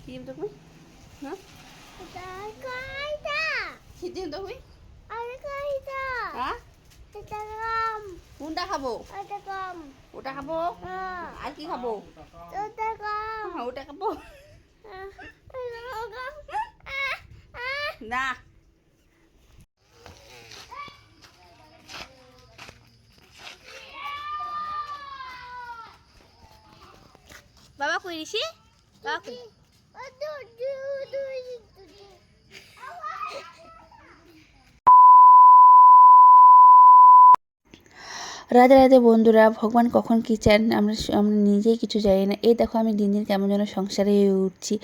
দিম তুমি? হ্যাঁ কি দিম তুমি? হ্যাঁ কোনটা খাবো? ওটা খাবো আর কি খাবো? ওটা খাবো না। বাবা কই ঋষি? বাবা কই? রাধে রাধে বন্ধুরা, ভগবান কখন কী চান আমরা নিজেই কিছু জানি না। এই দেখো আমি দিন দিন কেমন যেন সংসারে হয়ে উঠছি।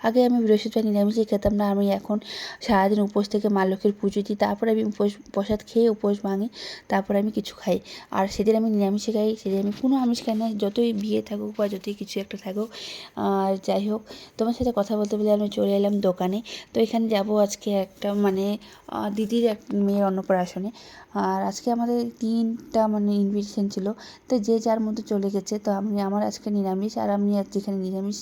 আগে আমি বৃহস্পতিবার নিরামিষই খেতাম না, আমি এখন সারাদিন উপোস থেকে মা লক্ষ্মীর পুজো দিই, তারপরে আমি প্রসাদ খেয়ে উপোস ভাঙি, তারপরে আমি কিছু খাই। আর সেদিন আমি নিরামিষে খাই, সেদিন আমি কোনো আমিষ খাই না, যতই বিয়ে থাকুক বা যতই কিছু একটা থাকুক। আর যাই হোক, তোমার সাথে কথা বলতে বলে আমি চলে এলাম দোকানে। তো এখানে যাব আজকে একটা দিদির এক মেয়ের অন্নপ্রাশনে। আর আজকে আমাদের 3টা ইনভিটেশন ছিল, তো যে যার মধ্যে চলে গেছে। তো আমার আজকে নিরামিষ, আর আমি আজ যেখানে নিরামিষ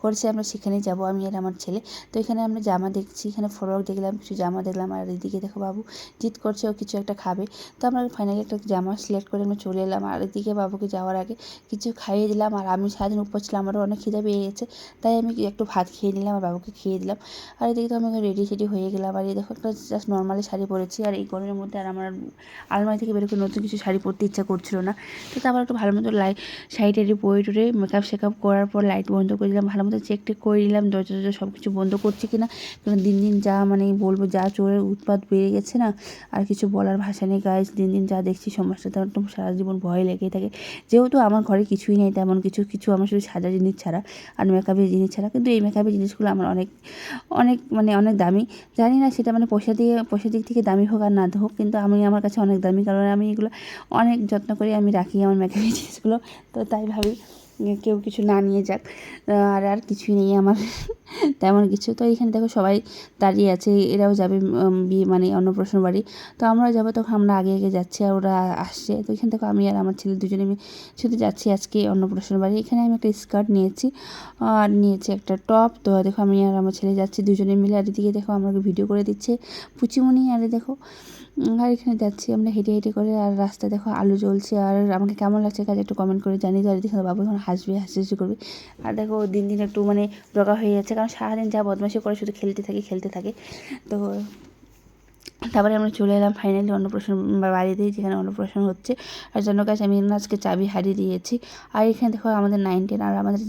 করেছি আমরা সেখানেই যাব, আমি আর আমার ছেলে। তো এখানে আমরা জামা দেখছি, এখানে ফ্রক দেখলাম, কিছু জামা দেখলাম, আর এদিকে দেখো বাবু জিদ করছে ও কিছু একটা খাবে। তো আমরা ফাইনালি একটা জামা সিলেক্ট করে আমরা চলে এলাম, আর এদিকে বাবুকে যাওয়ার আগে কিছু খাইয়ে দিলাম। আর আমি সারাদিন উপোস ছিলাম, আমারও অনেক খিদে পেয়ে গেছে, তাই আমি একটু ভাত খেয়ে নিলাম আর বাবুকে খেয়ে দিলাম। আর এদিকে তো আমি রেডি সেডি হয়ে গেলাম, আর এই দেখো একটা জাস্ট নর্মালি শাড়ি পরেছি, আর এই গরমের মধ্যে আর আমার আলমারি থেকে বের করে নতুন কিছু শাড়ি পরতে ইচ্ছা করছিল না। তো তারপর একটু ভালো মতো শাড়ি টাড়ি পরে টরে মেকআপ শেকআপ করার পর লাইট বন্ধ করে দিলাম, ভালো মতো চেক টেক করে দিলাম দরজা টরজা সব কিছু বন্ধ করছি কিনা। কারণ দিন দিন যা বলবো, যা চোরের উৎপাত বেড়ে গেছে না, আর কিছু বলার ভাষা নেই গাইস। দিন দিন যা দেখছি সমস্যাটা একদম সারা জীবন ভয় লেগেই থাকে। যেহেতু আমার ঘরে কিছুই নেই তেমন কিছু আমার শুধু সাজা জিনিস ছাড়া আর মেকআপের জিনিস ছাড়া, কিন্তু এই মেকআপের জিনিসগুলো আমার অনেক অনেক অনেক দামি। জানি না সেটা পয়সা দিক থেকে দামি হোক আর না হোক, কিন্তু আমার কাছে অনেক দামি, কারণ আমি এগুলো অনেক যত্ন করে আমি রাখি আমার মেকআপের জিনিসগুলো। তো তাই ভাবি কেউ কিছু না নিয়ে যাক। আর কিছুই নেই আমার তেমন কিছু। তো এইখানে দেখো সবাই দাঁড়িয়ে আছে, এরাও যাবে বিয়ে অন্নপ্রাশন বাড়ি। তো আমরাও যাবো, তখন আমরা আগে আগে যাচ্ছি আর ওরা আসছে। তো এখানে দেখো আমি আর আমার ছেলে দুজনে শুধু যাচ্ছি আজকে অন্নপ্রাশন বাড়ি। এখানে আমি একটা স্কার্ট নিয়েছি আর নিয়েছি একটা টপ। তো দেখো আমি আর আমার ছেলে যাচ্ছি দুজনে মিলে, আর এদিকে দেখো আমাকে ভিডিও করে দিচ্ছে পুচিমণি। আর দেখো আর এখানে যাচ্ছি আমরা হেঁটে হেঁটে করে, আর রাস্তায় দেখো আলো জ্বলছে। আর আমাকে কেমন লাগছে কাজে একটু কমেন্ট করে জানিয়ে দাও। আর দেখো বাবু এখন হাসি করবে। আর দেখো দিন দিন একটু রোগা হয়ে যাচ্ছে, কারণ সারাদিন যা বদমাশি করে শুধু খেলতে থাকে। তো তারপরে আমরা চলে এলাম ফাইনালি অন্নপ্রাশন বাড়িতে, যেখানে অন্নপ্রাশন হচ্ছে। আর জন্য কাছে আমি আজকে চাবি হারিয়ে দিয়েছি। আর এখানে দেখো আমাদের 9-10, আর আমাদের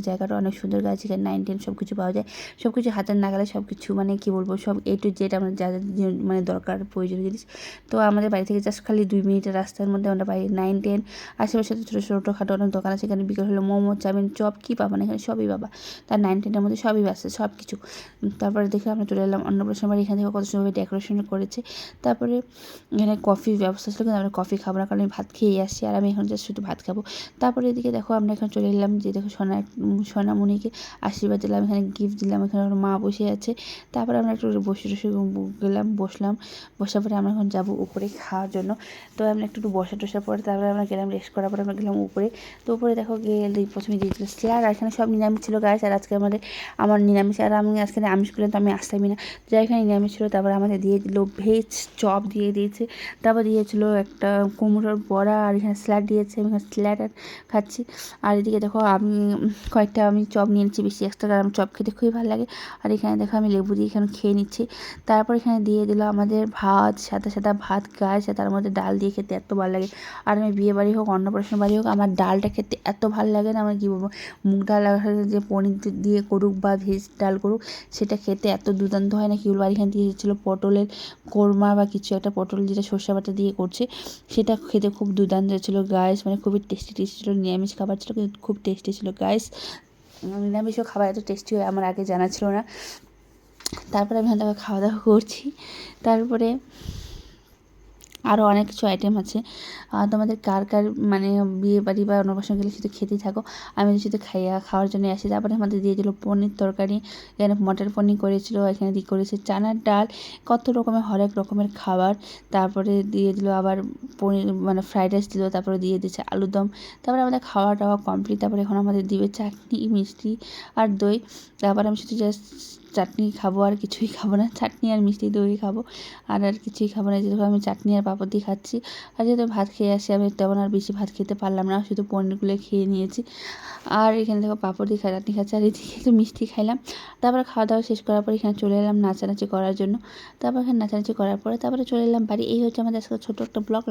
জায়গাটা অনেক সুন্দর গাছ, এখানে 9-10 সব কিছু পাওয়া যায়, সব কিছু হাতের নাগালে, সব কিছু কি বলবো, সব A to Z আমরা যা যা দরকার প্রয়োজনীয় জিনিস। তো আমাদের বাড়ি থেকে জাস্ট খালি 2 মিনিটের রাস্তার মধ্যে আমরা পাই 9-10। আশেপাশে ছোটোখাটো অনেক দোকান আছে, এখানে বিকেল হলো মোমো, চাউমিন, চপ কী পাবা না, এখানে সবই পাবা। তার 9-10-এর মধ্যে সবই আছে, সব কিছু। তারপরে দেখে আমরা চলে এলাম অন্নপ্রাশন বাড়ি। এখান থেকে কত সুন্দরভাবে ডেকোরেশন করেছে। তারপরে এখানে কফির ব্যবস্থা ছিল, কিন্তু আমরা কফি খাবো না, কারণ আমি ভাত খেয়ে আসছি, আর আমি এখন জাস্ট শুধু ভাত খাবো। তারপরে এদিকে দেখো আমরা এখন চলে এলাম, যে দেখো সোনামণিকে আশীর্বাদ দিলাম, এখানে গিফট দিলাম, এখানে আমার মা বসে আছে। তারপরে আমরা একটু বসলাম। বসার পরে আমরা এখন যাবো উপরে খাওয়ার জন্য। তো আমরা একটু বসার পরে তারপরে আমরা গেলাম, রেস্ট করার পরে আমরা গেলাম উপরে। তো উপরে দেখো গেলে প্রথমে দিয়েছিল স্যার, আর এখানে সব নিরামিষ ছিল গাছ। আর আজকে আমার নিরামিষ, আর আমি আজকে আমিষ করলে তো আমি আসতামই না, যা এখানে নিরামিষ ছিল। তারপরে আমাদের দিয়ে দিল ভেজ চপ দিয়ে দিয়েছে, তারপর দিয়েছিল একটা কুমড়োর বড়া, আর এখানে স্যালাড দিয়েছে, আমি এখানে স্যালাড খাচ্ছি। আর এদিকে দেখো আমি কয়েকটা চপ নিয়ে নিচ্ছি বেশি এক্সট্রা, কারণ চপ খেতে খুবই ভালো লাগে। আর এখানে দেখো আমি লেবু দিয়ে এখানে খেয়ে নিচ্ছি। তারপর এখানে দিয়ে দিল আমাদের ভাত, সাদা ভাত গাছ, তার মধ্যে ডাল দিয়ে খেতে এত ভালো লাগে। আর আমি বিয়ে বাড়ি হোক অন্নপ্রাশন বাড়ি হোক, আমার ডালটা খেতে এত ভালো লাগে না, আমার কী বলবো, মুগ ডাল যে পনির দিয়ে করুক বা ভেজ ডাল করুক, সেটা খেতে এত দুর্দান্ত হয় না কি বলবো। আর এখানে দিয়েছিল পটলের কোরমা বা কিছু একটা, পটল যেটা সর্ষে বাটা দিয়ে করছে, সেটা খেতে খুব দুর্দান্ত ছিল গাইস, খুবই টেস্টি ছিল। নিরামিষ খাবার ছিল কিন্তু খুব টেস্টি ছিল গাইস। নিরামিষও খাবার এত টেস্টি হয় আমার আগে জানা ছিল না। তারপরে আমি খাওয়া দাওয়া করছি। তারপরে আরও অনেক কিছু আইটেম আছে। তোমাদের কার কার মানে বিয়ে বাড়ি বা অন্নপ্রাশন গেলে শুধু খেতেই থাকো, আমি তো শুধু খাওয়ার জন্য আসি। তারপরে আমাদের দিয়ে দিল পনির তরকারি, এখানে মটর পনির করেছিল, এখানে দিয়ে করেছে চানার ডাল, কত রকমের হরেক রকমের খাবার। তারপরে দিয়ে দিল আবার পনির মানে ফ্রাইড রাইস দিল, তারপরে দিয়ে দিয়েছে আলুর দম। তারপরে আমাদের খাওয়া টাওয়া কমপ্লিট। তারপরে এখন আমাদের দিবে চাটনি, মিষ্টি আর দই। তারপরে আমি শুধু জাস্ট চাটনি খাবো, আর কিছুই খাবো না। চাটনি আর মিষ্টি দই খাবো, আর কিছুই খাবো না। যেহেতু আমি চাটনি আর পাঁপড় দিয়ে খাচ্ছি। আর যেহেতু ভাত খেয়ে আসি, আমি তেমন আর বেশি ভাত খেতে পারলাম না, শুধু পনিরগুলো খেয়ে নিয়েছি। আর এখানে দেখো পাঁপড় দিয়ে চাটনি খাচ্ছি, আর এদিকে তো মিষ্টি খাইলাম। তারপরে খাওয়া দাওয়া শেষ করার পর এখানে চলে এলাম নাচানাচি করার জন্য। তারপর এখানে নাচানাচি করার পরে তারপরে চলে এলাম বাড়ি। এই হচ্ছে আমাদের আজকে ছোটো একটা ব্লগ।